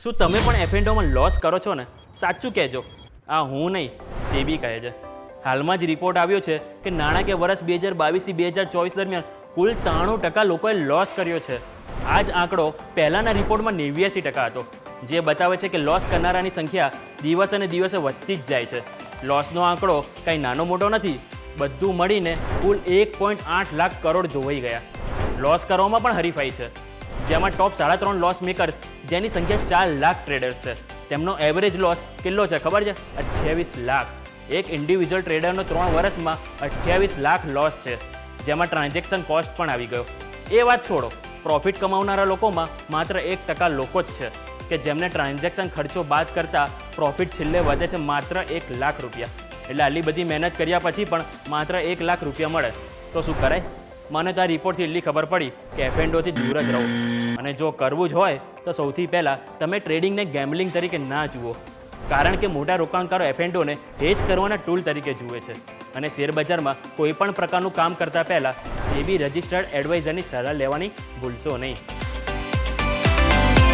શું તમે પણ એફએનડોમાં લોસ કરો છો ને? સાચું કહેજો. આ હું નહીં, સેબી કહે છે. હાલમાં જ રિપોર્ટ આવ્યો છે કે નાણાકીય વર્ષ 2022થી 2024 દરમિયાન કુલ 93% લોકોએ લોસ કર્યો છે. આ જ આંકડો પહેલાંના રિપોર્ટમાં 89% હતો, જે બતાવે છે કે લોસ કરનારાની સંખ્યા દિવસે ને દિવસે વધતી જ જાય છે. લોસનો આંકડો કંઈ નાનો મોટો નથી. બધું મળીને કુલ 1.8 લાખ કરોડ ધોવાઈ ગયા. લોસ કરવામાં પણ હરીફાઈ છે, જેમાં ટોપ 3.5 લોસ મેકર્સ, જેની સંખ્યા 4 લાખ ટ્રેડર્સ છે, તેમનો એવરેજ લોસ કેટલો છે ખબર છે? 28 લાખ. એક ઇન્ડિવિજ્યુઅલ ટ્રેડરનો 3 વર્ષમાં 28 લાખ લોસ છે, જેમાં ટ્રાન્ઝેક્શન કોસ્ટ પણ આવી ગયો. એ વાત છોડો, પ્રોફિટ કમાવનારા લોકોમાં માત્ર 1% લોકો જ છે કે જેમને ટ્રાન્ઝેક્શન ખર્ચો બાદ કરતાં પ્રોફિટ છેલ્લે વધે છે માત્ર 1 લાખ રૂપિયા. એટલે આટલી બધી મહેનત કર્યા પછી પણ માત્ર 1 લાખ રૂપિયા મળે તો શું કરાય? મને તો આ રિપોર્ટથી એટલી ખબર પડી કે એફએનડોથી દૂર જ રહો. અને જો કરવું જ હોય તો સૌથી પહેલાં તમે ટ્રેડિંગને ગેમ્બલિંગ તરીકે ના જુઓ, કારણ કે મોટા રોકાણકારો એફએનડોને હેજ કરવાના ટૂલ તરીકે જુએ છે. અને શેરબજારમાં કોઈ પણ પ્રકારનું કામ કરતાં પહેલાં સેબી રજિસ્ટર્ડ એડવાઇઝરની સલાહ લેવાની ભૂલશો નહીં.